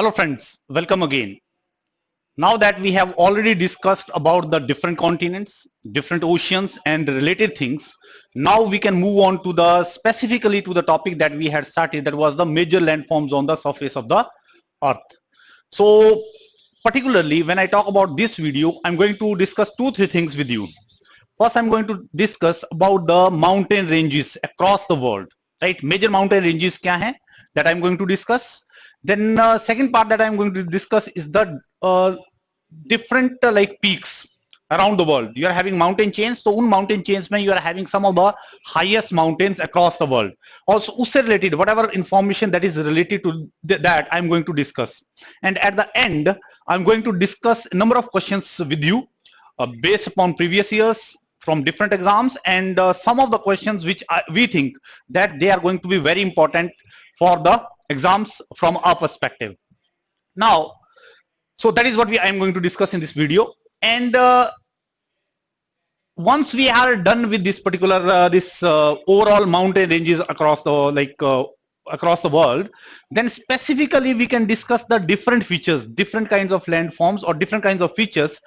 Hello friends, welcome again. Now that we have already discussed about the different continents, different oceans and related things, now we can move on to the specifically to the topic that we had started, that was the major landforms on the surface of the earth. So particularly when I talk about this video, I'm going to discuss three things with you. First, I'm going to discuss about the mountain ranges across the world, right? Major mountain ranges kya hai that I'm going to discuss. Then second part that I'm going to discuss is the different like peaks around the world. You are having mountain chains, so un mountain chains mein you are having some of the highest mountains across the world. Also usse related whatever information that is related to that I'm going to discuss. And at the end, I'm going to discuss a number of questions with you based upon previous years from different exams, and some of the questions which we think that they are going to be very important for the exams from our perspective. Now, so that is what I am going to discuss in this video. And once we are done with this particular overall mountain ranges across the across the world, then specifically we can discuss the different features, different kinds of landforms or different kinds of features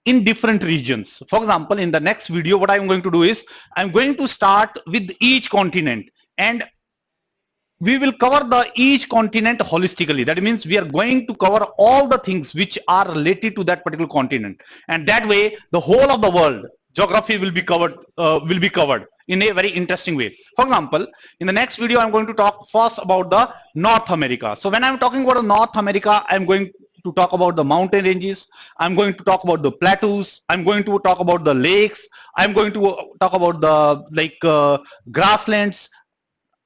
in different regions. For example, in the next video, what I'm going to do is I'm going to start with each continent, and we will cover the each continent holistically. That means we are going to cover all the things which are related to that particular continent, and that way the whole of the world geography will be covered in a very interesting way. For example, in the next video I'm going to talk first about the North America. So when I'm talking about the North America, I'm going to talk about the mountain ranges, I'm going to talk about the plateaus, I'm going to talk about the lakes, I'm going to talk about the grasslands,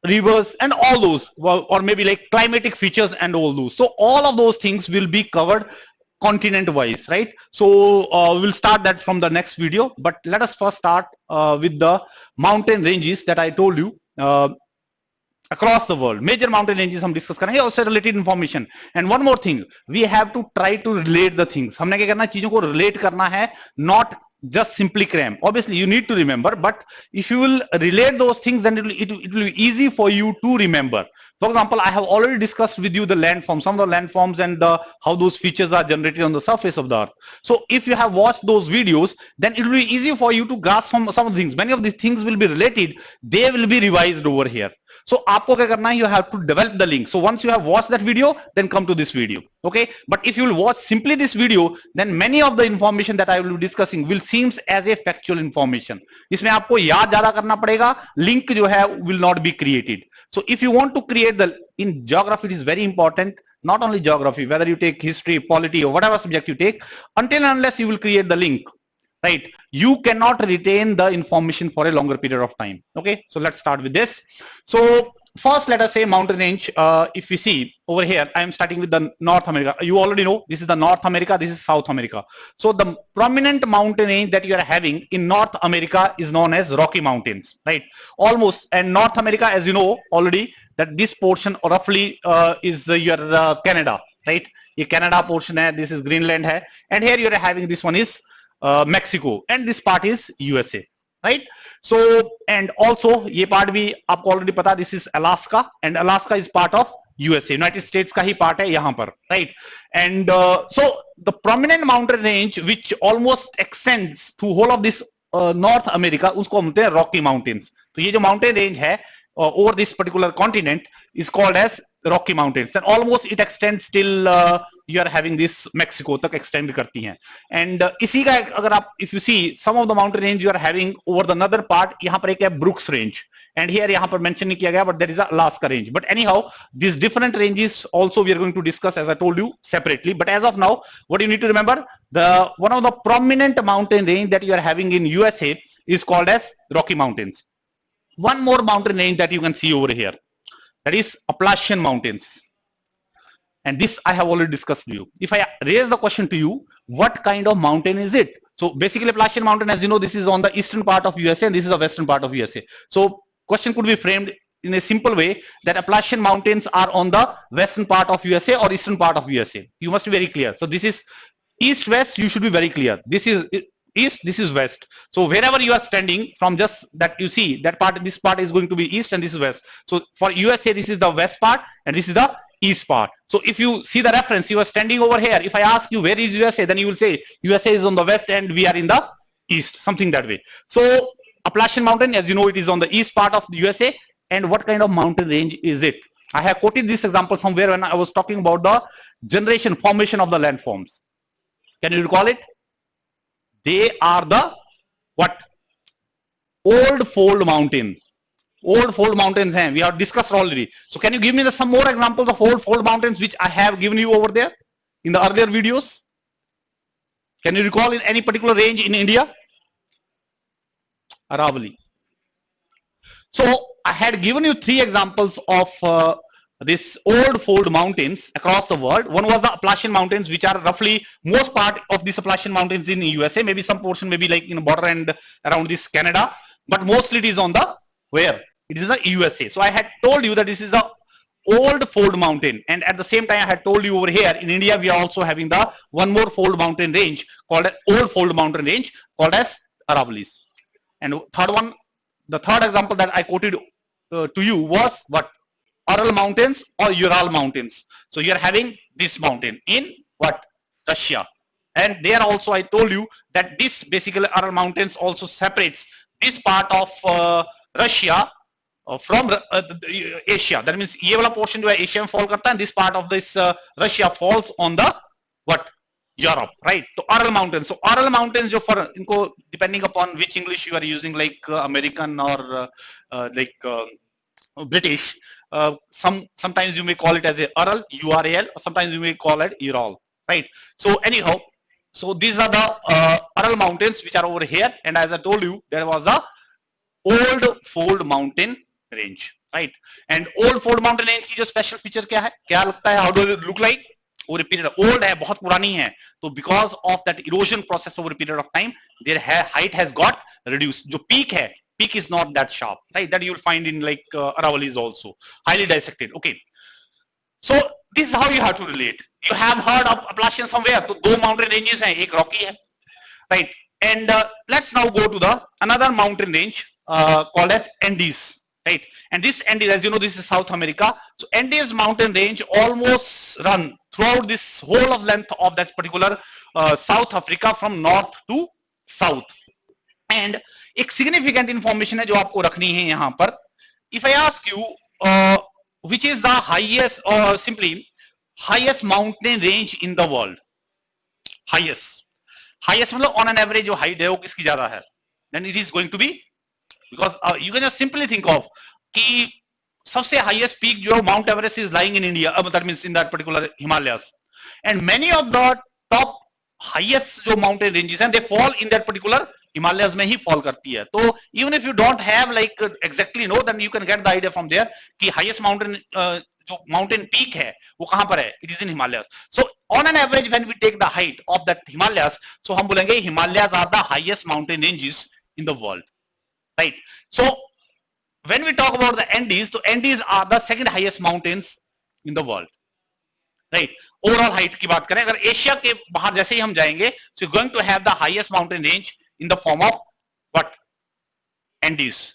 rivers and all those, or maybe like climatic features and all those. So all of those things will be covered continent wise, right? So we'll start that from the next video, but let us first start with the mountain ranges that I told you across the world. Major mountain ranges हम discuss करेंगे, also related information. And one more thing, we have to try to relate the things. हमने क्या करना है, चीजों को relate करना है, not just simply cram. Obviously you need to remember, but if you will relate those things, then it will be easy for you to remember. For example, I have already discussed with you the landforms, some of the landforms and how those features are generated on the surface of the earth. So if you have watched those videos, then it will be easy for you to grasp some of the things. Many of these things will be related, they will be revised over here. So आपको क्या करना है, you have to develop the link. So once you have watched that video, then come to this video. Okay, but if you will watch simply this video, then many of the information that I will be discussing will seems as a factual information. इसमें आपको याद ज्यादा करना पड़ेगा, link जो है will not be created. So if you want to create the, in geography it is very important, not only geography, whether you take history, polity or whatever subject you take, until and unless you will create the link, right, you cannot retain the information for a longer period of time. Okay, so let's start with this. So first let us say mountain range. If we see over here, I am starting with the North America. You already know this is the North America, this is South America. So the prominent mountain range that you are having in North America is known as Rocky Mountains, right? Almost, and North America, as you know already, that this portion roughly is your Canada, right? ये Canada portion है, this is Greenland है, and here you are having this one is Mexico, and this part is USA, right? So and also ये part भी आपको already पता, this is Alaska, and Alaska is part of USA, United States का ही part है यहाँ पर, right? And so the prominent mountain range which almost extends to whole of this North America, उसको हम बोलते हैं Rocky Mountains. तो ये जो mountain range है over this particular continent is called as Rocky Mountains, and almost it extends till you are having this Mexico तक extend करती हैं. And इसी का अगर आप if you see some of the mountain range you are having over the another part, यहाँ पर एक है Brooks Range, and here यहाँ पर mention नहीं किया गया, but there is a Alaska range. But anyhow, these different ranges also we are going to discuss, as I told you, separately. But as of now, what you need to remember, the one of the prominent mountain range that you are having in USA is called as Rocky Mountains. One more mountain range that you can see over here, that is Appalachian Mountains, and this I have already discussed with you. If I raise the question to you, what kind of mountain is it? So basically Appalachian Mountain, as you know, this is on the eastern part of USA and this is the western part of USA. So question could be framed in a simple way that Appalachian Mountains are on the western part of USA or eastern part of USA. You must be very clear. So this is east west, you should be very clear. This is east, this is west. So wherever you are standing from, just that you see that part, this part is going to be east and this is west. So for USA this is the west part and this is the east part. So if you see the reference, you are standing over here. If I ask you where is USA, then you will say USA is on the west and we are in the east, something that way. So Appalachian Mountain, as you know, it is on the east part of the USA. And what kind of mountain range is it? I have quoted this example somewhere when I was talking about the generation formation of the landforms. Can you recall it? They are the what? Old fold mountain. Old fold mountains हैं, we have discussed already. So can you give me some more examples of old fold mountains which I have given you over there in the earlier videos? Can you recall in any particular range in India? Aravalli. So I had given you 3 examples of this old fold mountains across the world. One was the Appalachian Mountains, which are roughly most part of these Appalachian Mountains in the USA. Maybe some portion maybe like in border and around this Canada, but mostly it is on the where? It is the USA. So I had told you that this is the old fold mountain, and at the same time I had told you over here in India we are also having the one more fold mountain range called as old fold mountain range called as Aravallis. And third one, the third example that I quoted to you was what? Ural Mountains or Ural Mountains. So you are having this mountain in what? Russia. And there also I told you that this basically Ural Mountains also separates this part of Russia from Asia. That means ये वाला portion जो है Asia में fall करता है, and this part of this Russia falls on the what? Europe, right? So Ural Mountains. So Ural Mountains जो for इनको depending upon which English you are using, like American or like British, sometimes you may call it as a Ural, URAL, or sometimes you may call it Ural, right? So anyhow, so these are the Ural Mountains which are over here, and as I told you, there was a old fold mountain range, right? And old fold mountain range की जो special feature क्या है? क्या लगता है? How does it look like? Over a period of old है, बहुत पुरानी है, तो because of that erosion process over a period of time, their height has got reduced. जो peak है, peak is not that sharp, right? That you will find in like Aravallis also, highly dissected. Okay, so this is how you have to relate. You have heard of Appalachian somewhere, तो दो mountain ranges हैं, एक rocky है, right? And let's now go to the another mountain range called as Andes. Right, and this Andes, as you know, this is South America. So Andes mountain range almost run throughout this whole of length of that particular South Africa from north to south. And एक significant information है जो आपको रखनी है यहाँ पर. If I ask you which is the highest or simply highest mountain range in the world, highest मतलब on an average जो height है वो किसकी ज्यादा है, then it is going to be, because you can just simply think of कि सबसे highest peak जो Mount Everest is lying in India, that means in that particular Himalayas, and many of the top highest जो mountain ranges हैं, they fall in that particular Himalayas में ही fall करती है. तो even if you don't have like exactly know, then you can get the idea from there कि highest mountain जो mountain peak है वो कहाँ पर है? It is in Himalayas. So on an average when we take the height of that Himalayas, so हम बोलेंगे Himalayas are the highest mountain ranges in the world. Right. So when we talk about the Andes, so Andes are the second highest mountains in the world. Right. Overall height की बात करें, अगर Asia के बाहर जैसे ही हम जाएंगे, so you're going to have the highest mountain range in the form of what? Andes.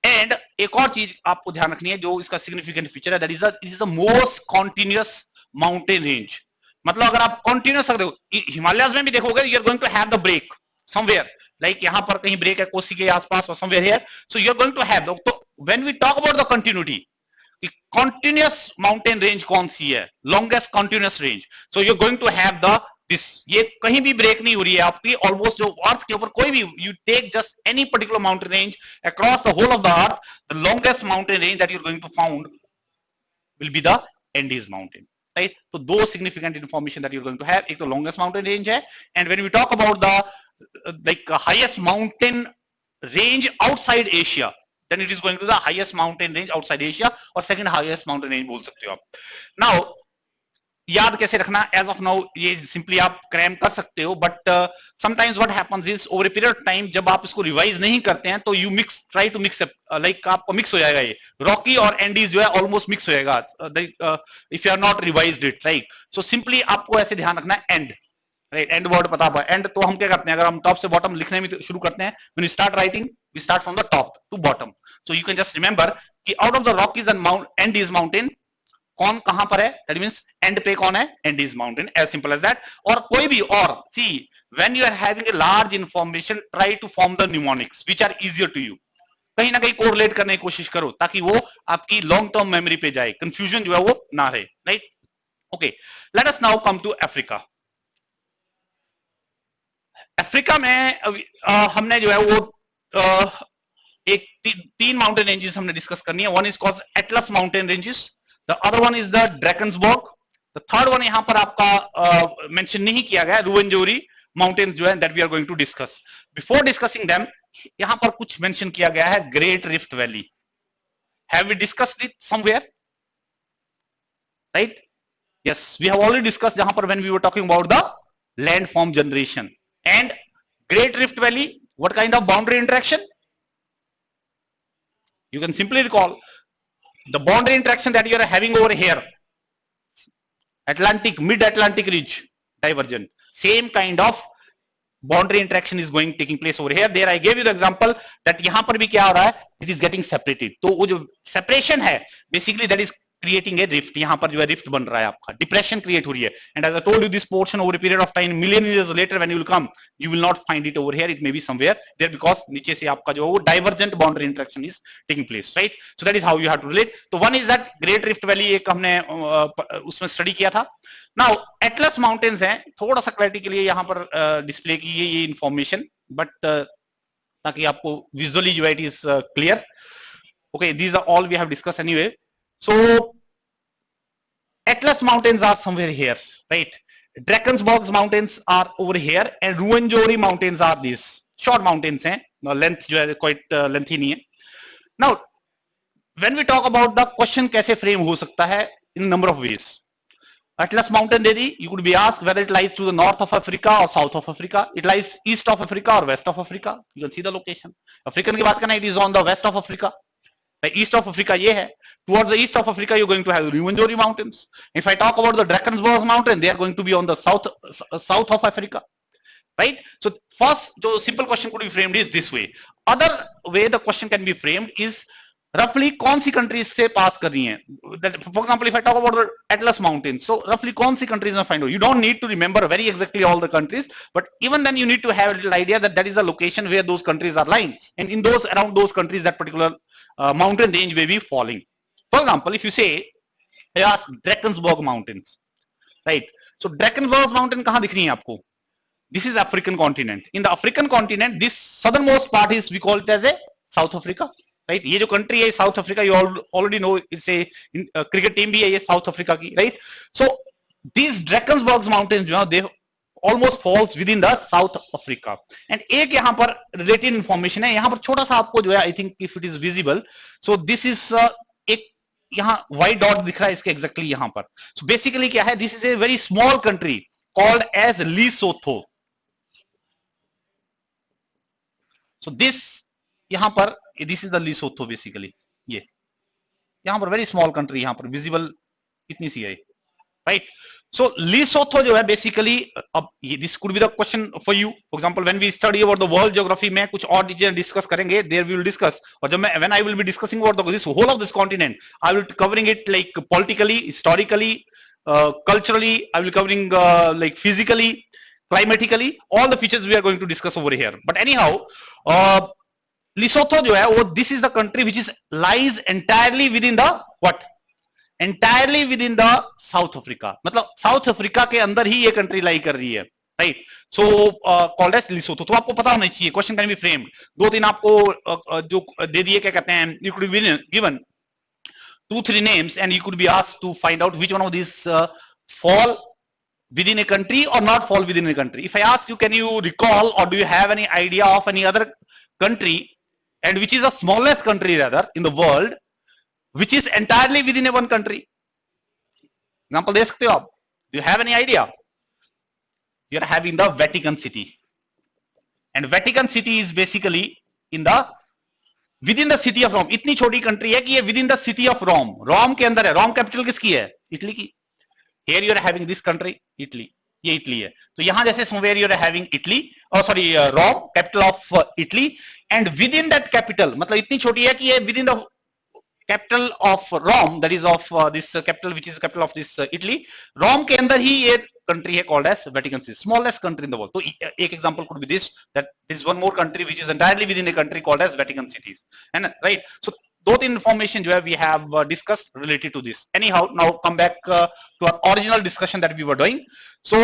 And एक और चीज आपको ध्यान रखनी है जो इसका significant feature है, that is it is the most continuous mountain range. मतलब अगर आप continuous रख दो, हिमालयस में भी देखोगे, you're going to have the break somewhere. Like यहाँ पर कहीं ब्रेक है कोसी के आसपास or somewhere here, so you're going to have. तो when we talk about the continuity, continuous mountain range कौन सी है? Longest continuous range. So you're going to have the this. ये कहीं भी ब्रेक नहीं हो रही है आपकी, almost जो अर्थ के ऊपर कोई भी, you take just any particular mountain range across the whole of the earth, the longest mountain range that you're going to found will be the Andes mountain. Right? So दो significant information that you're going to have. एक तो longest mountain range है, and when we talk about the like highest mountain range outside Asia, then it is going to the highest mountain range outside Asia, or second highest mountain range बोल सकते हो आप. Now याद कैसे रखना? As of now ये simply आप cram कर सकते हो, but sometimes what happens is over a period of time जब आप इसको revise नहीं करते हैं तो you try to mix like आपको mix हो जाएगा ये Rocky और Andes जो है almost mix हो जाएगा if you are not revised it, right? So simply आपको ऐसे ध्यान रखना है end. Right, end word पता है. End तो हम क्या करते हैं, अगर हम top से bottom लिखने में शुरू करते हैं, when we start writing, we start from the top to bottom. So you can just remember कि out of the Rockies and Andes mountain, कौन कहां पर है, दैट मींस एंड पे कौन है, and is mountain, as simple as that. और कोई भी और see when you are having a large information try to form the mnemonics which are easier to you, कहीं ना कहीं कोरिलेट करने की कोशिश करो ताकि वो आपकी लॉन्ग टर्म मेमोरी पे जाए, कंफ्यूजन जो है वो ना रहे, right. Okay, let us now come to Africa. Africa में हमने जो है वो एक तीन माउंटेन रेंजेस हमने डिस्कस करनी है। One is called Atlas mountain ranges, the other one is the Drakensberg, the third one यहां पर आपका मेंशन नहीं किया गया, रुवेंजोरी माउंटेन्स जो है that we are going to discuss. Before discussing them यहां पर कुछ मेंशन किया गया है, great rift valley. Have we discussed it somewhere, right? Yes, we have already discussed जहां पर when we were talking about the landform generation and Great Rift Valley. What kind of boundary interaction? You can simply recall the boundary interaction that you are having over here, Atlantic, mid-Atlantic ridge divergent. Same kind of boundary interaction is taking place over here. There I gave you the example that यहाँ पर भी क्या हो रहा है, it is getting separated. तो वो जो separation है, basically that is creating a rift. यहाँ पर जो है rift बन रहा है आपका, depression create हो रही है. And as I told you, this portion over a period of time, million years later when you will come, you will not find it over here. It may be somewhere there because नीचे से आपका जो है वो divergent boundary interaction is taking place, right? So that is how you have to relate. तो one is that Great Rift Valley, एक हमने उसमें स्टडी किया था. नाउ एटलस माउंटेन्स हैं, थोड़ा सा क्लैरिटी के लिए यहाँ पर डिस्प्ले की है ये इंफॉर्मेशन, बट ताकि आपको विजुअली जो है it is clear. Okay, these are all we have discuss anyway. So Atlas mountains are somewhere here, right? Drakensberg mountains are over here and Ruwenzori mountains are this. Short mountains हैं, length जो है quite lengthy नहीं है. Now when we talk about the question कैसे frame हो सकता है, in number of ways. Atlas Mountain Dedi, you could be asked whether it lies to the north of Africa or south of Africa. It lies east of Africa or west of Africa. You can see the location. African की बात करना, it is on the west of Africa. The east of Africa ये है. Towards the east of Africa, you're going to have Ruwenzori Mountains. If I talk about the Drakensberg Mountain, they are going to be on the south of Africa, right? So first, the simple question could be framed is this way. Other way the question can be framed is रफली कौन सी countries से पास कर रही हैं. For example if I talk about Atlas mountain, so रफली कौन सी कंट्रीज में फाइंड हो. You don't need to remember very exactly all the countries, but even then you need to have a little idea that that is the location where those countries are lying and in those around those countries that particular mountain range way be falling. For example if you say Drakensberg mountains, right? So Drakensberg mountain कहां दिख रही है आपको? This is African continent. In the African continent, this southernmost part is we call it as a South Africa. Right? ये जो country है South Africa, you already know, इससे cricket team भी है ये साउथ अफ्रीका की, right? So these Drakensberg mountains जो है they almost falls within the South Africa. And एक यहाँ पर रिलेटेड इंफॉर्मेशन है, यहाँ पर छोटा सा आपको जो है, I think if it is visible, so this is एक यहाँ व्हाइट डॉट दिख रहा है इसके एग्जैक्टली यहाँ पर. सो बेसिकली क्या है, this is a very small country called as Lesotho. So this यहां पर, this is the Lesotho basically. ये यहां पर वेरी स्मॉल कंट्री, यहां पर विजिबल इतनी सी है, राइट? सो लीसोथो जो है बेसिकली, अब ये this could be the question for you. For example when we study about the world geography में कुछ और चीजें डिस्कस करेंगे, देयर वी विल डिस्कस. और जब मैं when I will be discussing about this whole of this continent, I will covering it like politically, historically, culturally, I will covering like physically, climatically, all the features we are going to discuss over here. But anyhow, Lesotho जो है वो, this is the country which is lies entirely within the what? Entirely within the South Africa. मतलब South Africa के अंदर ही ये country lie कर रही है, right? So called as Lesotho. तो आपको पता होना चाहिए, क्वेश्चन कैन बी फ्रेम्ड. दो तीन आपको जो दे दिए, क्या कहते हैं, you could be given 2-3 names and you could be asked to find out which one of these fall within a country or not fall within a country. If I ask you, can you recall or do you have any idea of any other country, and which is the smallest country rather in the world, which is entirely within a one country? Example दे सकते हो आप. Do you have any idea? You are having the Vatican City, and Vatican City is basically in the within the city of Rome. इतनी छोटी country है कि ये within the city of Rome, रोम के अंदर है. रोम कैपिटल किसकी है? इटली की. Here you are having this country, Italy. ये इटली है. तो यहां जैसे somewhere you are having Italy, और sorry Rome, capital of Italy, and within that capital, मतलब इतनी छोटी है कि ये within the capital of Rome, that is of this capital which is capital of this Italy, Rome के अंदर ही ये कंट्री है called as Vatican city, smallest country in the world. तो एक example could be this, that there is one more country which is entirely within a country called as Vatican cities, and right. So दो तीन information जो है we have discussed related to this. Anyhow, now come back to our original discussion that we were doing. So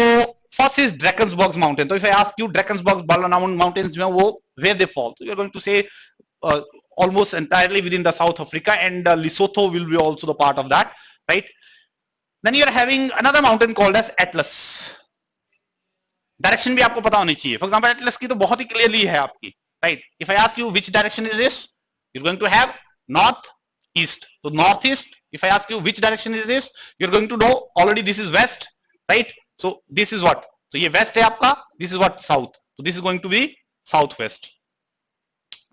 first is Drakensberg mountain. So if I ask you Drakensberg mountains जो है वो where they fall, so you are going to say almost entirely within the South Africa, and Lesotho will be also the part of that, right? Then you are having another mountain called as Atlas. Direction भी आपको पता होनी चाहिए. For example Atlas की तो बहुत ही clearly है आपकी, right? If I ask you which direction is this, you are going to have north east. तो north east. If I ask you which direction is this, you are going to know already this is west, right? So this is what, तो ये west है आपका, this is what south, तो this is going to be south west,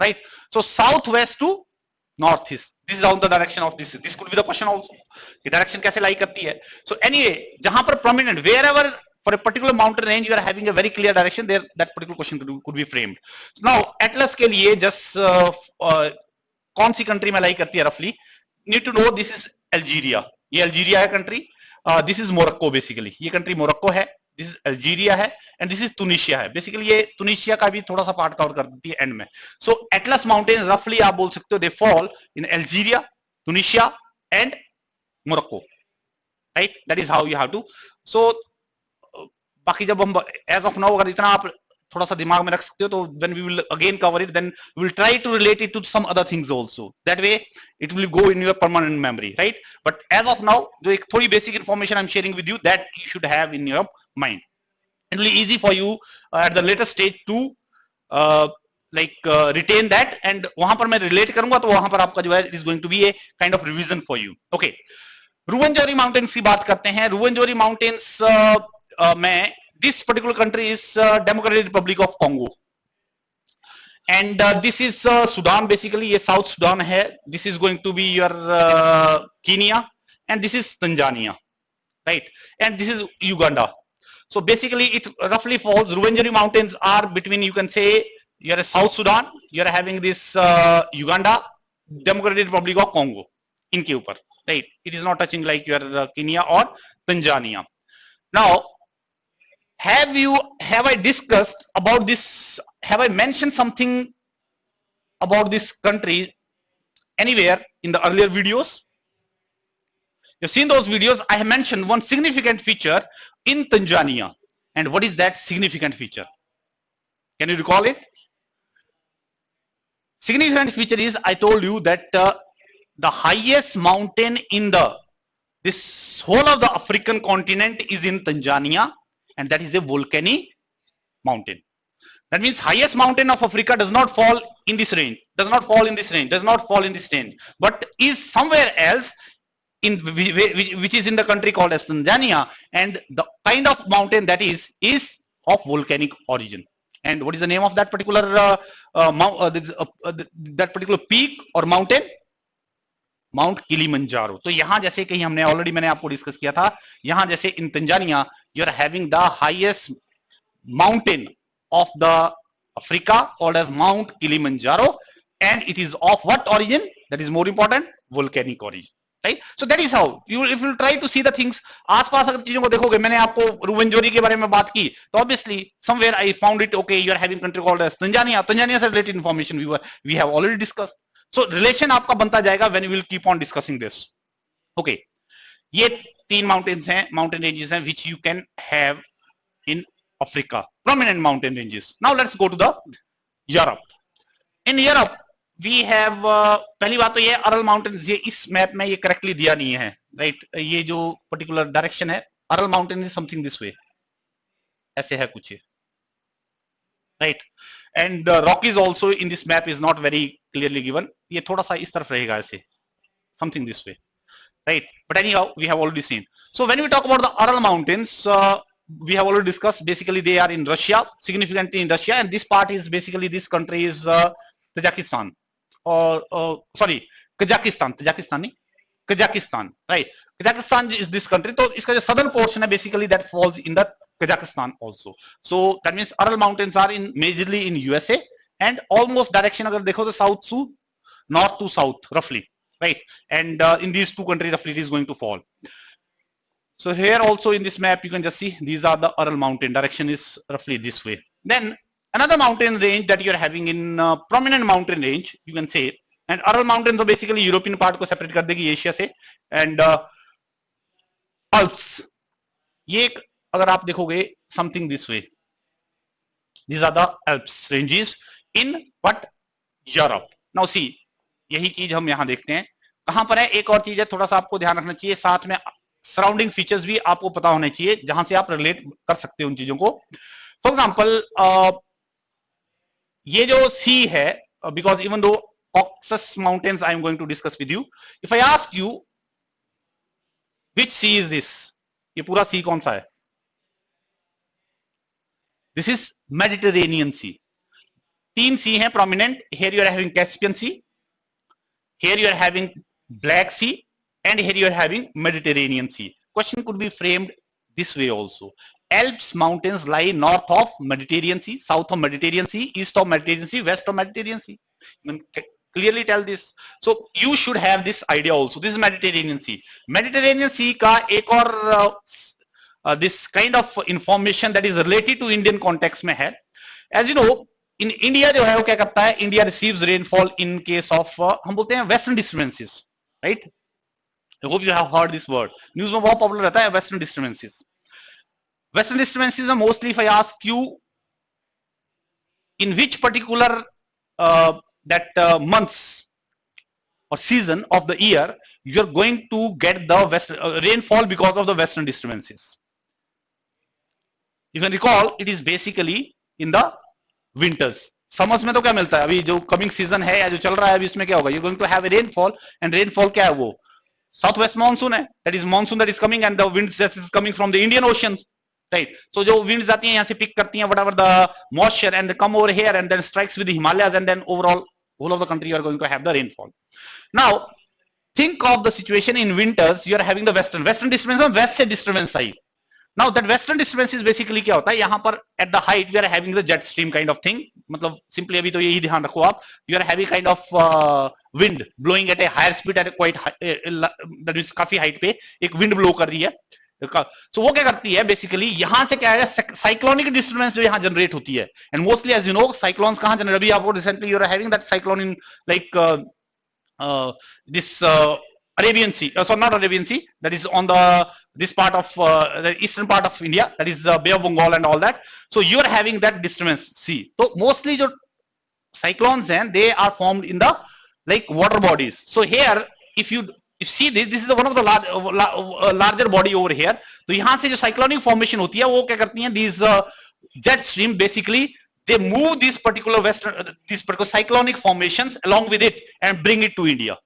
right? So south west to north east, this is on the direction of this could be the question also, ये direction कैसे lie करती है. So anyway, जहां पर prominent, wherever for a particular mountain range you are having a very clear direction there, that particular question could be framed. So now Atlas के लिए just कौन सी country में लाई करती है रफली, need to know. This is Algeria, ये Algeria है country. This is Morocco, basically ये कंट्री मोरक्को है. दिस इज अल्जीरिया है, एंड दिस इज तुनिशिया है. बेसिकली ये तुनिशिया का भी थोड़ा सा पार्ट कवर कर देती है एंड में. सो एटलस माउंटेन रफली आप बोल सकते हो they fall in Algeria, Tunisia and Morocco, right? That is how you have to. So बाकी जब हम एज ऑफ नाउ अगर इतना आप थोड़ा सा दिमाग में रख सकते हो, तो when we will again cover it, then we will try to relate it to some other things also, that way it will go in your permanent memory, right? But as of now जो एक थोड़ी basic information I am sharing with you, that you should have in your mind. It will be easy for you at the latest stage to like retain that, and वहां पर मैं relate करूंगा तो वहां पर आपका जो है it is going to be a kind of revision for you. Okay, Ruwenzori mountains की बात करते हैं. रुवेंजोरी माउंटेन्स में this particular country is Democratic Republic of Congo, and this is Sudan, basically ये South Sudan है. This is going to be your Kenya, and this is Tanzania, right? And this is Uganda. So basically it roughly falls, Ruwenzori mountains are between, you can say you're a South Sudan, you're having this Uganda, Democratic Republic of Congo इनके ऊपर, right? It is not touching like your Kenya or Tanzania. Now have I discussed about this, have I mentioned something about this country anywhere in the earlier videos? You've seen those videos. I have mentioned one significant feature in Tanzania. And what is that significant feature? Can you recall it? Significant feature is, I told you that the highest mountain in this whole of the African continent is in Tanzania, and that is a volcanic mountain. That means highest mountain of Africa does not fall in this range, does not fall in this range, does not fall in this range, but is somewhere else in which is in the country called as Tanzania, and the kind of mountain that is of volcanic origin. And what is the name of that particular that particular peak or mountain? Mount Kilimanjaro. तो यहां जैसे कहीं हमने already मैंने आपको discuss किया था, यहां जैसे in Tanzania you are having the highest mountain of the Africa called as Mount Kilimanjaro, and it is of what origin? That is more important, volcanic origin, right? So that is how you, if you try to see the things, आसपास अगर चीजों को देखोगे, मैंने आपको रुवेंजोरी के बारे में बात की, तो obviously somewhere I found it, okay you are having country called as Tanzania, Tanzania से related information we have already discussed. So relation आपका बनता जाएगा when we will keep on discussing this. Okay, ये तीन mountains हैं, mountain ranges हैं which you can have in Africa, prominent mountain ranges. Now let's go to the Europe. In Europe we have पहली बात तो ये अरल माउंटेन्स, ये इस मैप में ये करेक्टली दिया नहीं है, राइट? ये जो पर्टिकुलर डायरेक्शन है, Aral mountain is something this way, ऐसे है कुछ ये, right? And Rockies also in this map is not very clearly given, ये थोड़ा सा इस तरफ रहेगा ऐसे, something this way, right? But anyhow we have already seen. So when we talk about the Aral mountains, we have already discussed, basically they are in Russia, significantly in Russia, and this part is basically, this country is Tajikistan, or sorry, Kazakhstan, right? Kazakhstan is this country. So iska jo southern portion hai, basically that falls in the Kazakhstan also. So that means Aral mountains are in majorly in USA, and almost direction agar dekho to south to north to south roughly, right? And in these two countries roughly it is going to fall. So here also in this map you can just see these are the Ural mountain, direction is roughly this way. Then another mountain range that you are having in prominent mountain range you can say, and Ural mountain तो basically European part को separate कर देगी Asia से, and Alps ये अगर आप देखोगे something this way, these are the Alps ranges in what Europe. Now see यही चीज हम यहाँ देखते हैं कहां पर है. एक और चीज है थोड़ा सा आपको ध्यान रखना चाहिए, साथ में सराउंडिंग फीचर्स भी आपको पता होने चाहिए जहां से आप रिलेट कर सकते हैं उन चीजों को. फॉर एग्जांपल ये जो सी है, because even though Caucasus Mountains I am going to discuss with you. If I ask you which sea is this, ये पूरा सी कौन सा है? This is Mediterranean Sea. तीन सी हैं prominent. Here you are having Caspian Sea, here you are having Black Sea, and here you are having Mediterranean Sea. Question could be framed this way also. Alps mountains lie north of Mediterranean Sea, south of Mediterranean Sea, east of Mediterranean Sea, west of Mediterranean Sea. You can clearly tell this. So you should have this idea also. This is Mediterranean Sea. Mediterranean Sea का एक और this kind of information that is related to Indian context में है. As you know, in India जो है वो क्या करता है? India receives rainfall in case of हम बोलते हैं western disturbances, right? I hope you have heard this word. News में बहुत पॉपुलर रहता है western disturbances. Western disturbances are mostly, if I ask you, in which particular months or season of the year you are going to get the rainfall because of the western disturbances. You can recall it is basically in the winters. Summers में तो क्या मिलता है? अभी जो coming season है या जो चल रहा है अभी इसमें क्या होगा? You're going to have a rainfall, and rainfall क्या है वो? Southwest monsoon है. That is monsoon that is coming, and the winds that is coming from the Indian Ocean. Right. So जो winds आती हैं यहाँ से pick करती हैं whatever the moisture and they come over here and then strikes with the Himalayas, and then overall whole of the country you are going to have the rainfall. Now think of the situation in winters. You are having the western disturbance और west से disturbance I. Now that western disturbance is basically क्या होता है? यहाँ पर at the height we are having the jet stream kind of thing. मतलब simply अभी तो यही ध्यान रखो आप. You are having kind of wind blowing at a higher speed at a quite high, that means काफी height पे एक wind blow कर रही है. So वो क्या करती है बेसिकली यहां से क्या है साइक्लोनिक डिस्टर्बेंस जो यहां जनरेट होती है, and mostly as you know cyclones कहां जनरेट, अभी आपको recently you are having that cyclone in like this Arabian Sea, so not Arabian Sea, that is on this part of the eastern part of India, that is the Bay of Bengal and all that. So you are having that disturbance sea. So mostly जो cyclones हैं they are formed in the like water bodies. So here if you see this is the one of the larger body over here. तो यहाँ से जो cyclonic formation होती है वो क्या करती हैं? These jet stream basically they move these particular cyclonic formations along with it and bring it to India.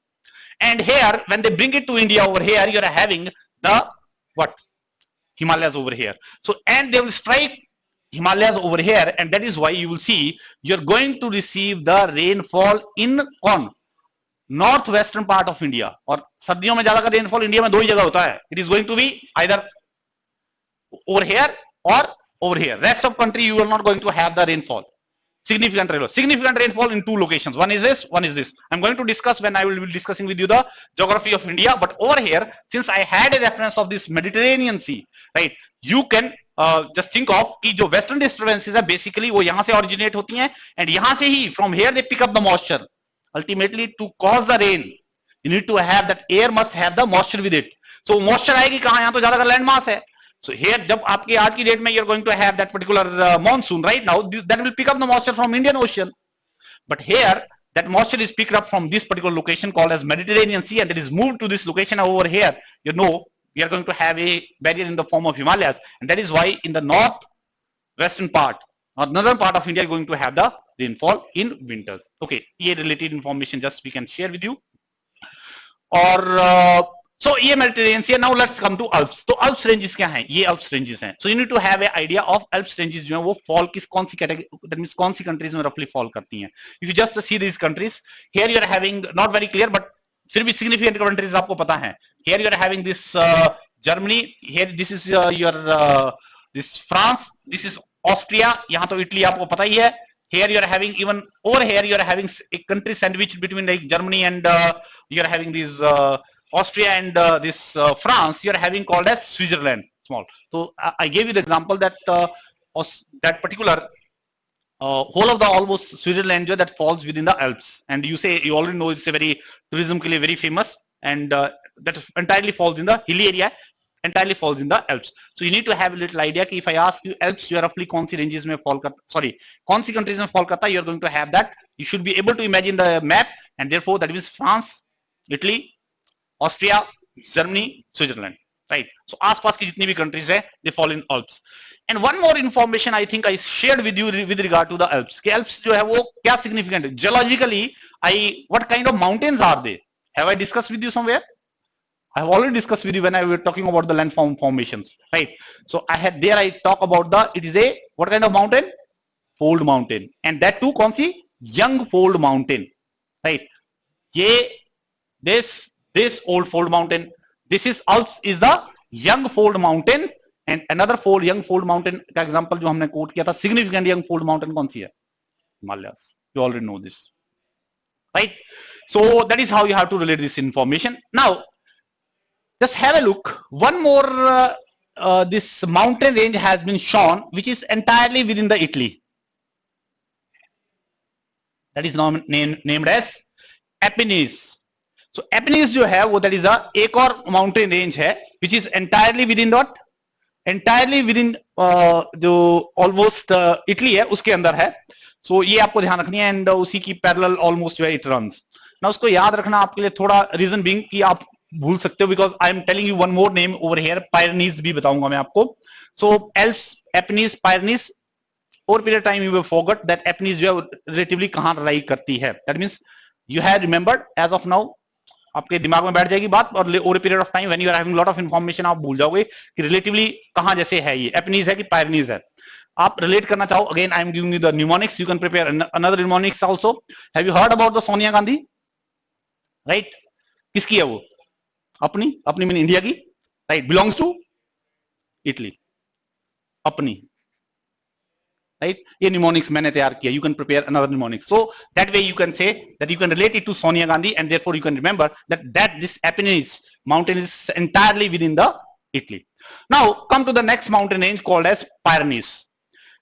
And here when they bring it to India over here you are having the what? Himalayas over here. So and they will strike Himalayas over here, and that is why you will see you are going to receive the rainfall in on north western part of India. और सर्दियों में ज्यादा का rainfall India में दो ही जगह होता है. It is going to be either over here और over here. Rest of country you are not going to have the rainfall, significant rainfall in two locations. One is this, one is this. I'm going to discuss when I will be discussing with you the geography of India. But over here, since I had a reference of this Mediterranean Sea, right, you can just think of कि जो western disturbances है basically वो यहाँ से originate होती हैं, and यहाँ से ही from here they pick up the moisture. Ultimately to cause the rain you need to have that air must have the moisture with it. So moisture आएगी कहाँ? यहाँ तो ज्यादा का land mass है. So here जब आपके आज की डेट में you're going to have that particular monsoon right now that will pick up the moisture from Indian Ocean. But here that moisture is picked up from this particular location called as Mediterranean Sea, and it is moved to this location over here. You know we are going to have a barrier in the form of Himalayas, and that is why in the north western part or northern part of India, going to have the rainfall in winters. Okay, ये related information just we can share with you. और so ये Mediterranean Sea. Now let's come to Alps. तो Alps ranges क्या हैं? ये Alps ranges हैं. So you need to have a idea of Alps ranges जो हैं वो fall किस कौन सी category, that means कौन सी countries में roughly fall करती हैं. If you just see these countries, here you are having not very clear but फिर भी significant countries आपको पता है. Here you are having this Germany. Here this is your this France. This is Austria. यहाँ तो Italy आपको पता ही है. Here you are having, even over here you are having a country sandwich between like Germany and you are having these Austria and this France. You are having called as Switzerland, small. So I gave you the example that that particular whole of the almost Switzerland that falls within the Alps, and you say you already know it's a very tourism के लिए very famous, and that entirely falls in the hilly area, entirely falls in the Alps. So you need to have a little idea कि if I ask you Alps, you are roughly कौन सी ranges में fall करता, sorry, कौन सी countries में fall करता, you are going to have that. You should be able to imagine the map, and therefore that means France, Italy, Austria, Germany, Switzerland, right? So आसपास की जितनी भी countries है, they fall in Alps. And one more information I think I shared with you with regard to the Alps. कि Alps जो है वो क्या significant है? Geologically, what kind of mountains are they? Have I discussed with you somewhere? I have already discussed with you when I was talking about the landform formations, right? So I talk about it is a what kind of mountain? Fold mountain, and that too कौन सी? Young fold mountain, right? This old fold mountain, this is Alps is the young fold mountain, and another young fold mountain का example जो हमने quote किया था, significant young fold mountain कौन सी है? Himalayas. You already know this, right? So that is how you have to relate this information. Now just have a look. One more this mountain range has been shown, which is entirely within the Italy. That is named as Apennines. So Apennines जो है वो that is a एक और mountain range है which is entirely within what? Entirely within जो almost Italy है उसके अंदर है. So ये आपको ध्यान रखनी है, and उसी की parallel almost जो है it runs. ना उसको याद रखना आपके लिए थोड़ा reason being कि आप भूल सकते हो because I am telling you one more name over here. Pyrenees भी बताऊंगा मैं आपको. So Alps, Apennines, Pyrenees. Over period of time you will forget that Apennines जो है relatively कहाँ lie करती है. That means you have remembered as of now. आपके दिमाग में बैठ जाएगी बात, और over period of time when you are having lot of information आप भूल जाओगे कि रिलेटिवली कहां जैसे है ये एपनीज है कि पायरनीज है. आप रिलेट करना चाहो, again I am giving you the mnemonics, you can prepare another mnemonics also. Have you heard about the Sonia Gandhi? Right, किसकी है वो? अपनी, अपनी मीन इंडिया की, राइट, बिलोंग्स टू इटली, अपनी, right? ये mnemonics मैंने तैयार किया. You can prepare another mnemonic. So that way you can say that you can relate it to Sonia Gandhi, and therefore you can remember that this Apennines mountain is entirely within the Italy. Now come to the next mountain range called as Pyrenees.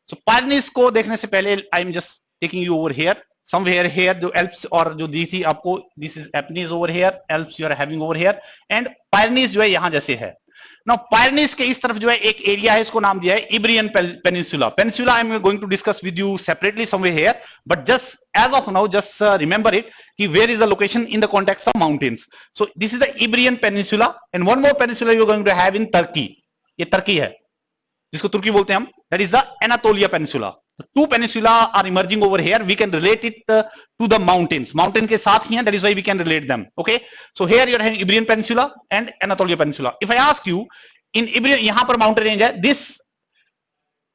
So Pyrenees को देखने से पहले I am just taking you over here. Somewhere here जो Alps और जो दी थी आपको, this is Apennines over here, Alps you are having over here, and Pyrenees जो है यहाँ जैसे है. Now Pyrenees के इस तरफ जो है एक एरिया है, इसको नाम दिया है Iberian Peninsula. Peninsula I am going to discuss with you separately somewhere here, but just as of now just remember it कि where is the location in the context of mountains. So this is the Iberian Peninsula, and one more peninsula you are going to have in Turkey. ये तुर्की है जिसको तुर्की बोलते हैं हम. That is the Anatolia Peninsula. The two peninsula are emerging over here. We can relate it to the mountains. Mountain के साथ ही हैं. That is why we can relate them. Okay. So here you are having Iberian Peninsula and Anatolia Peninsula. If I ask you in Iberian, यहाँ पर mountain range है. This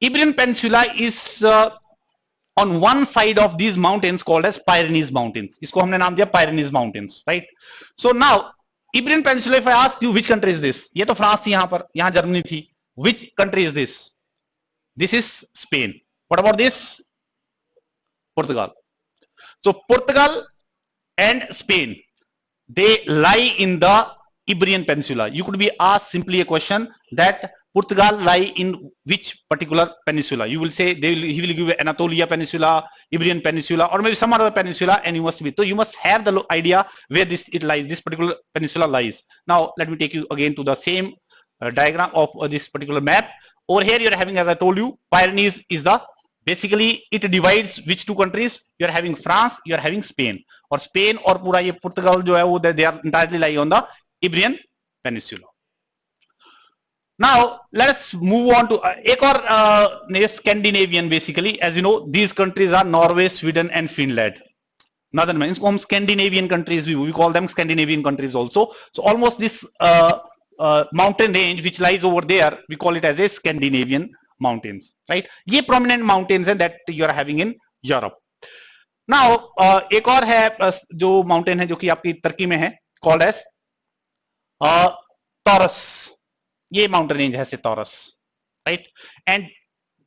Iberian Peninsula is on one side of these mountains called as Pyrenees Mountains. इसको हमने नाम दिया Pyrenees Mountains, right? So now Iberian Peninsula, if I ask you which country is this? ये तो France थी यहाँ पर, यहाँ जर्मनी थी. Which country is this? This is Spain. What about this? Portugal. So Portugal and Spain, they lie in the Iberian Peninsula. You could be asked simply a question that Portugal lie in which particular peninsula? You will say he will give Anatolia Peninsula, Iberian Peninsula, or maybe some other peninsula, and you must be. So you must have the idea where it lies. This particular peninsula lies. Now let me take you again to the same diagram of this particular map. Over here you are having, as I told you, Pyrenees is the basically it divides which two countries? You are having France, you are having Spain, और Spain और पूरा ये Portugal जो है वो they are entirely lie on the Iberian Peninsula. Now let us move on to एक और Scandinavian. Basically, as you know, these countries are Norway, Sweden, and Finland. Northern means हम Scandinavian countries, we call them Scandinavian countries also. So almost this mountain range which lies over there, we call it as a Scandinavian mountains, right? ये prominent mountains हैं that you are having in Europe. Now एक और है जो mountain है जो कि आपकी तुर्की में है, called as Taurus. ये mountain range है से Taurus, right? And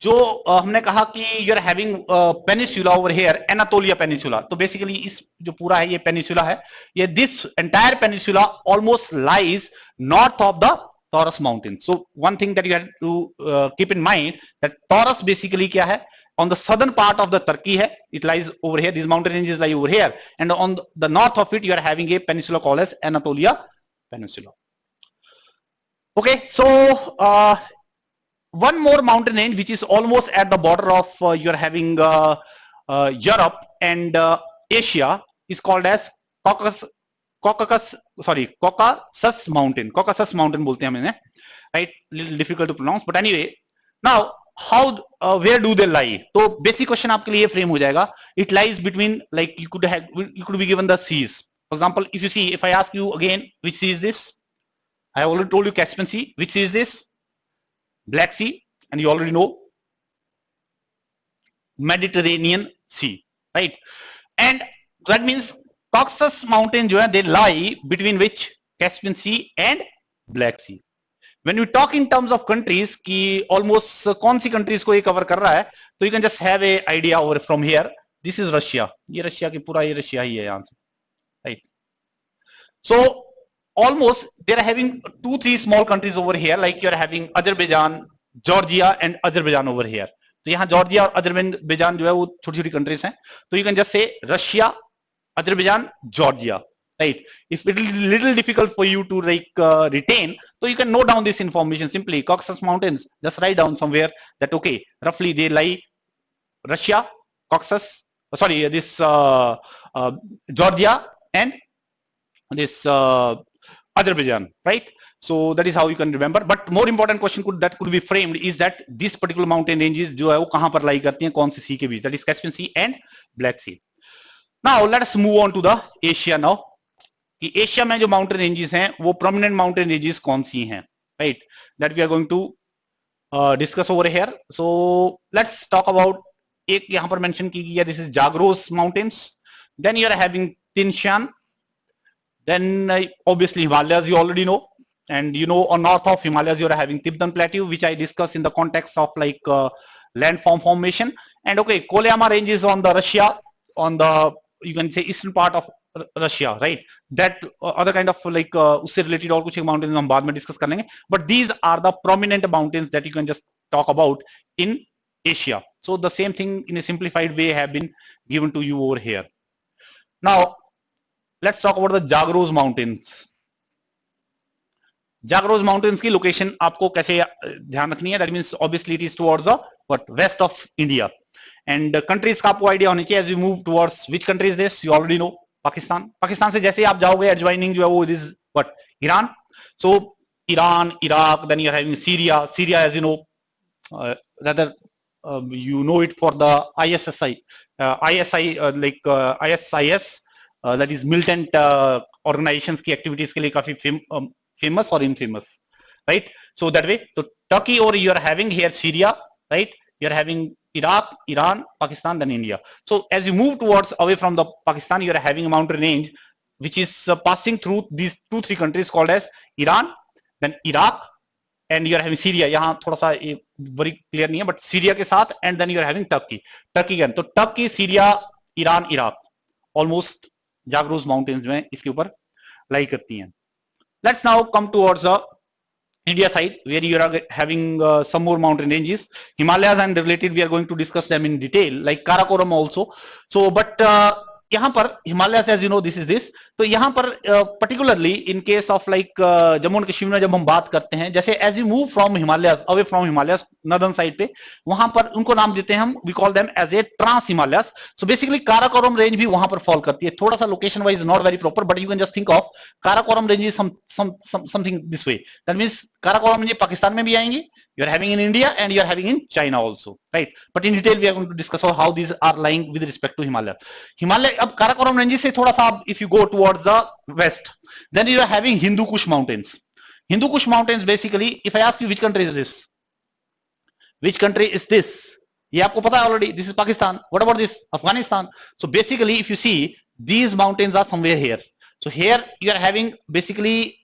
जो हमने कहा कि you are having peninsula over here, Anatolia peninsula, तो बेसिकली इस जो पूरा है ये पेनिसुला है, ये this entire peninsula almost lies north of the Taurus mountains. So one thing that you have to keep in mind that Taurus basically क्या है, on the southern part of the Turkey है, it lies over here, these mountain ranges lie over here, and on the north of it you are having a peninsula called as Anatolia Peninsula. Okay, so one more mountain range which is almost at the border of you are having Europe and Asia is called as Caucasus mountain. Caucasus mountain बोलते हैं मैंने, right? Little difficult to pronounce, but anyway, now how where do they lie? तो basic question आपके लिए frame हो जाएगा. It lies between, like you could be given the seas. For example, if you see, if I ask you again, which sea is this? I have already told you Caspian Sea. Which sea is this? Black Sea, and you already know Mediterranean Sea, right? And that means Caucasus mountain जो है, they lie between which? Caspian Sea and Black Sea. When we talk in terms of countries कि almost कौन सी countries को ये cover कर रहा है, तो you can just have a idea over from here. This is Russia. ये Russia की पूरा ये रशिया ही है यहाँ से, right? So almost they are having 2-3 small countries over here, like you are having Azerbaijan, Georgia and Azerbaijan over here. तो यहाँ Georgia और अजरबैजान जो है वो छोटी छोटी कंट्रीज हैं, तो you can just say Russia, Azerbaijan, Georgia, right? If it is little difficult for you to like retain, so you can note down this information simply. Caucasus Mountains, just write down somewhere that okay, roughly they lie Russia, Caucasus, sorry, this Georgia and this Azerbaijan, right? So that is how you can remember. But more important question that could be framed is that this particular mountain ranges जो है वो कहाँ पर lie करती हैं, कौन सी sea के बीच? That is Caspian Sea and Black Sea. Now let us move on to the Asia now. कि एशिया में जो माउंटेन रेंजेस हैं वो प्रोमिनेंट माउंटेन रेंजेस कौन सी हैं, right? That we are going to discuss over here. So let's talk about, एक यहां पर मेंशन की गई है, this is Zagros mountains. Then you are having Tien Shan, then obviously Himalayas, you already know, and you know on north of Himalayas you are having Tibetan Plateau, which I discussed in the context of like landform formation. And okay, Kolyama range is on the Russia, on the, you can say, eastern part of Russia, right? That other kind of like उससे related और कुछ mountains हम बाद में discuss कर लेंगे. But these are the prominent mountains that you can just talk about in Asia. So the same thing in a simplified way have been given to you over here. Now let's talk about the Zagros mountains. Zagros mountains की location आपको कैसे ध्यान रखनी है? That means obviously it is towards the what, west of India. And countries का आपको idea होनी चाहिए as you move towards, which country is this? You already know, Pakistan. Pakistan से जैसे आप जाओगे एडजॉइनिंग जो है वो is what, Iran. So Iran, Iraq, then you are having Syria. Syria as you know, rather you know it for the ISI, like ISIS, that is militant organizations की activities के लिए काफी famous or infamous, right? So that way, so Turkey, or you are having here Syria, right? You are having Iraq, Iran, Pakistan, then India. So as you move towards away from the Pakistan, you are having a mountain range which is passing through these 2-3 countries called as Iran, then Iraq, and you are having Syria. यहाँ थोड़ा सा very clear नहीं है, but Syria के साथ, and then you are having Turkey. Turkey again, तो Turkey, Syria, Iran, Iraq, almost Zagros mountains जो हैं इसके ऊपर lie करती हैं. Let's now come towards the India side, where you are having some more mountain ranges. Himalayas and related, we are going to discuss them in detail, like Karakoram also. So, but यहाँ पर Himalayas, as you know, this is this. तो यहाँ पर particularly in case of like Jammu and Kashmir में जब हम बात करते हैं, जैसे as you move from Himalayas, away from Himalayas, northern side पे, वहां पर उनको नाम देते हैं हम, we call them as a trans Himalayas. So basically Karakoram range भी वहां पर fall करती है. थोड़ा सा location wise not very proper, but you can just think of Karakoram range is something this way. That means Karakoram range Pakistan में भी आएंगी, you are having in India and you are having in China also, right? But in detail we are going to discuss how these are lying with respect to Himalaya. Himalaya, अब Karakoram ranges से थोड़ा सा if you go towards the west, then you are having Hindu Kush mountains. Hindu Kush mountains, basically, if I ask you which country is this, which country is this, ये आपको पता है already, this is Pakistan. What about this? Afghanistan. So basically if you see, these mountains are somewhere here. So here you are having basically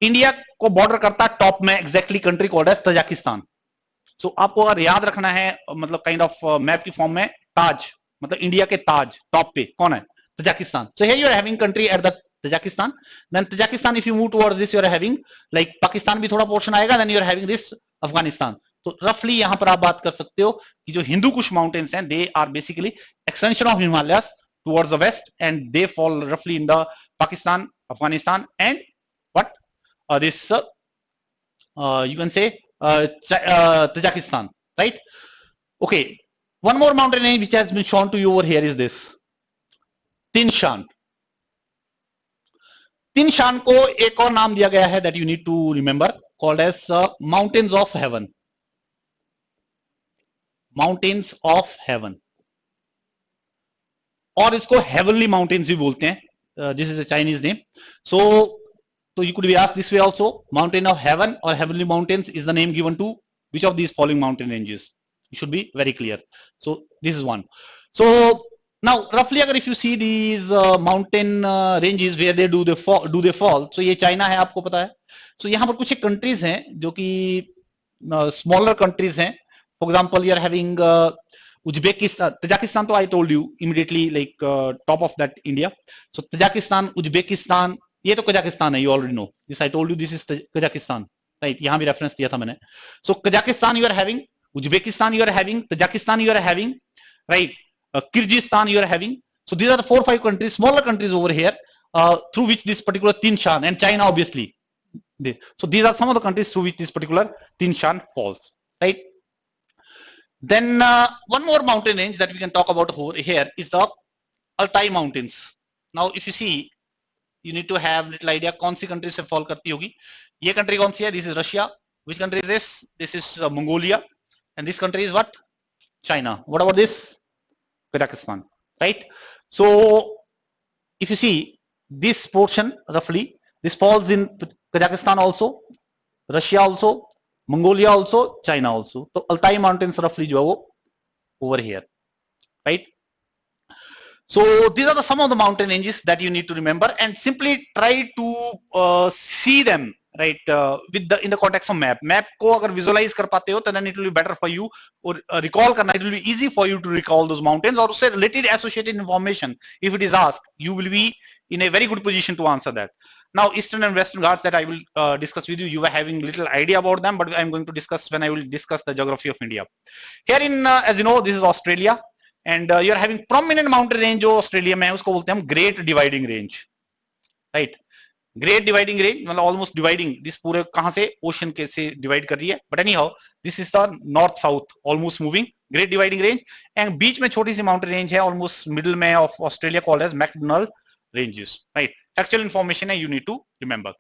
India को border करता है top में exactly country called as Tajikistan. So आपको अगर याद रखना है मतलब काइंड ऑफ मैप की फॉर्म में, ताज मतलब इंडिया के ताज टॉप पे कौन है? Tajikistan. So here you are having country at the Tajikistan. Then Tajikistan, if you move towards this, you are having like Pakistan भी थोड़ा पोर्शन आएगा. Then you are having this Afghanistan. तो रफली यहां पर आप बात कर सकते हो कि जो हिंदू कुश माउंटेन्स हैं, they are basically extension of Himalayas towards the west, and they fall roughly in the Pakistan, Afghanistan, and what this you can say Tajikistan, right? Okay, one more mountain range which has been shown to you over here is this Tin Shan. Tin Shan को एक और नाम दिया गया है that you need to remember, called as mountains of heaven. Mountains of heaven. और इसको heavenly mountains भी बोलते हैं. This is a Chinese name. So you could be asked this way also. Mountain of heaven or heavenly mountains is the name given to which of these following mountain ranges? You should be very clear. So this is one. So now roughly अगर if you see these mountain ranges where they do they fall. So ये China है, आपको पता है. So यहाँ पर कुछ एक countries हैं जो कि smaller countries हैं. For example, you are having Uzbekistan, Tajikistan. तो I told you immediately like top of that India. So Tajikistan, Uzbekistan. ये तो कजाकिस्तान है, you already know. This I told you, this is Kazakhstan, right? यहाँ भी reference दिया था मैंने. So Kazakhstan you are having, Uzbekistan you are having, Tajikistan you are having, right? Kyrgyzstan you are having. So these are the 4 or 5 countries, smaller countries over here, through which this particular Tin Shan, and China obviously. So these are some of the countries through which this particular Tin Shan falls, right? Then one more mountain range that we can talk about over here is the Altai Mountains. Now if you see, you need to have little idea कौन सी country से fall करती होगी. ये country कौन सी है? This is Russia. Which country is this? This is Mongolia. And this country is what? China. What about this? Kazakhstan, right? So if you see this portion roughly, this falls in Kazakhstan also, Russia also, Mongolia also, China also. So Altai Mountains roughly जो है वो over here, right? So these are some of the mountain ranges that you need to remember, and simply try to see them, right, with the in the context of map. Map को अगर visualize कर पाते हो, then it will be better for you, or recall करना, it will be easy for you to recall those mountains, और उससे related associated information if it is asked, you will be in a very good position to answer that. Now Eastern and Western Ghats that I will discuss with you, you were having little idea about them, but I'm going to discuss when I will discuss the geography of India. Here in as you know, this is Australia. And you are having prominent mountain range जो Australia में है, उसको बोलते हैं हम great dividing range, right? Great dividing range मतलब almost dividing this पूरे कहां से ओशन के से डिवाइड कर रही है, but anyhow this is the north south almost moving great dividing range, and बीच में छोटी सी माउंटेन रेंज है ऑलमोस्ट मिडिल में of Australia called as MacDonnell ranges, right? Actual information you need to remember.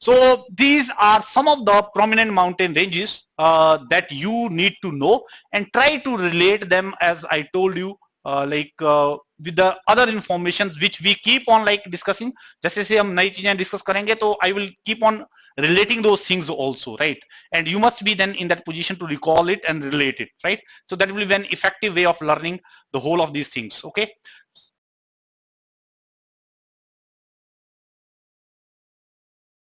So these are some of the prominent mountain ranges that you need to know, and try to relate them as I told you with the other informations which we keep on like discussing. जैसे से हम नई चीजें discuss करेंगे तो I will keep on relating those things also, right? And you must be then in that position to recall it and relate it, right? So that will be an effective way of learning the whole of these things, okay?